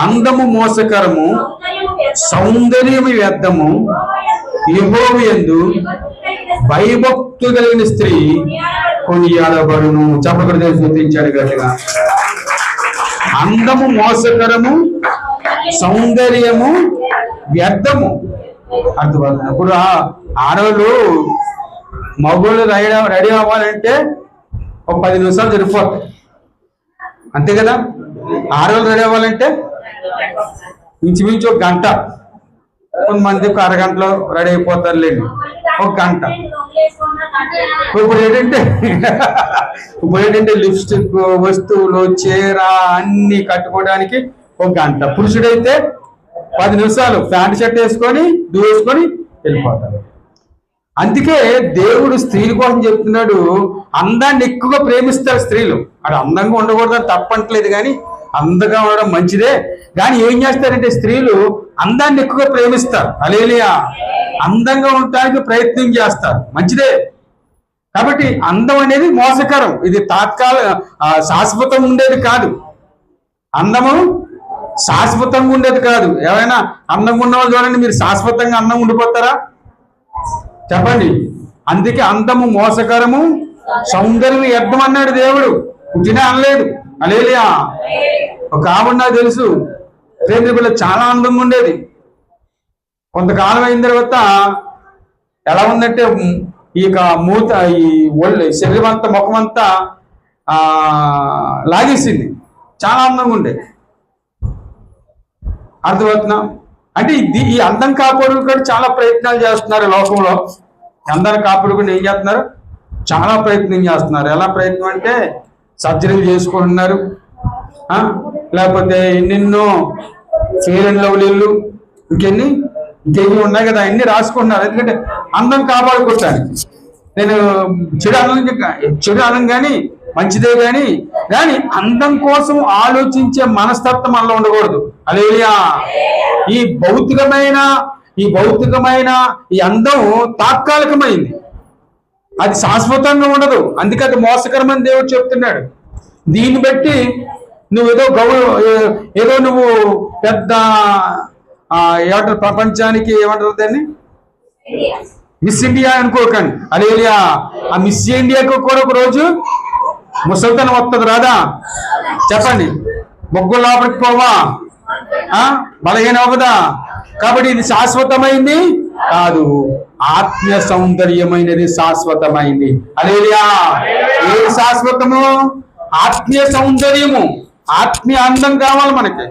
అందము మోసకరము, సౌందర్యము వ్యర్థము, యెహోవా యందు భయభక్తు కలిగిన స్త్రీ కొనియాడబడును. చెప్పకూడదు, సూచించాడు గట్టిగా. అందము మోసకరము, సౌందర్యము వ్యర్థము. అర్థమవుతుంది. ఇప్పుడు ఆడవాళ్ళు మగవాళ్ళు రెడీ అవ్వాలంటే ఒక 10 నిమిషాలు సరిపోతాయి, అంతే కదా. ఆడవాళ్ళు రెడీ అవ్వాలంటే ఇంచుమించు ఒక గంట, కొంతమంది ఒక అరగంటలో రెడీ అయిపోతారు లేండి, ఒక గంట. ఇప్పుడు ఏంటంటే లిప్స్టిక్, వస్తువులు, చీర అన్ని కట్టుకోవడానికి ఒక గంట. పురుషుడైతే 10 నిమిషాలు ప్యాంట్ షర్ట్ వేసుకొని దూసుకొని వెళ్ళిపోతారు. అందుకే దేవుడు స్త్రీల కోసం చెప్తున్నాడు, అందాన్ని ఎక్కువగా ప్రేమిస్తారు స్త్రీలు. అది అందంగా ఉండకూడదని తప్పట్లేదు, కానీ అందంగా ఉండడం మంచిదే. కానీ ఏం చేస్తారంటే స్త్రీలు అందాన్ని ఎక్కువగా ప్రేమిస్తారు. హల్లెలూయా. అందంగా ఉండటానికి ప్రయత్నం చేస్తారు, మంచిదే. కాబట్టి అందం అనేది మోసకరం, ఇది శాశ్వతం ఉండేది కాదు. అందము శాశ్వతంగా ఉండేది కాదు. ఎవరైనా అందంగా ఉన్న వాళ్ళు చూడండి, మీరు శాశ్వతంగా అందంగా ఉండిపోతారా? చెప్పండి. అందుకే అందము మోసకరము, సౌందర్యం వ్యర్థం అన్నాడు దేవుడు, పుట్టినా అనలేదు. హల్లెలూయా. ఒక ఆవిడ నాకు తెలుసు, ప్రేమికులు చాలా అందంగా ఉండేది. కొంతకాలం అయిన తర్వాత ఎలా ఉందంటే ఇక మూత, ఈ ఒళ్ళు, శరీరం అంతా, ముఖం అంతా లాగేసింది. చాలా అందంగా ఉండేది. అర్థమవుతున్నా? అంటే ఈ అందం కాపాడుకు చాలా ప్రయత్నాలు చేస్తున్నారు లోకంలో. అందరు కాపాడుకుని ఏం చేస్తున్నారు? చాలా ప్రయత్నం చేస్తున్నారు. ఎలా ప్రయత్నం అంటే సర్జరీలు చేసుకుంటున్నారు, లేకపోతే ఎన్నెన్నో ఫెయిర్ అండ్ లవ్లీలు, ఇంకెన్ని ఉన్నాయి కదా, అన్ని రాసుకుంటున్నారు. ఎందుకంటే అందం కాపాడుకుంటానికి. నేను చెడు అనం కానీ మంచిదే, కానీ అందం కోసం ఆలోచించే మనస్తత్వం మనలో ఉండకూడదు. హల్లెలూయా. ఈ భౌతికమైన ఈ అందం తాత్కాలికమైంది, అది శాశ్వతంగా ఉండదు. అందుకే అది మోసకరమని దేవుడు చెప్తున్నాడు. దీన్ని బట్టి నువ్వు ఏదో నువ్వు పెద్ద ఏమంటారు, ప్రపంచానికి ఏమంటారు దాన్ని, మిస్ ఇండియా అనుకోకండి. హల్లెలూయా. ఆ మిస్ ఇండియాకు కూడా ఒక రోజు ముసలితనం వస్తుంది, రాదా? చెప్పండి. మొగ్గు లోపలికి పోవా, బలహీన అవ్వదా? కాబట్టి ఇది శాశ్వతమైంది కాదు, ఆత్మీయ సౌందర్యమైనది శాశ్వతమైంది. హల్లెలూయా. ఏ శాశ్వతము? ఆత్మీయ సౌందర్యము, ఆత్మీయ అందం కావాలి మనకి.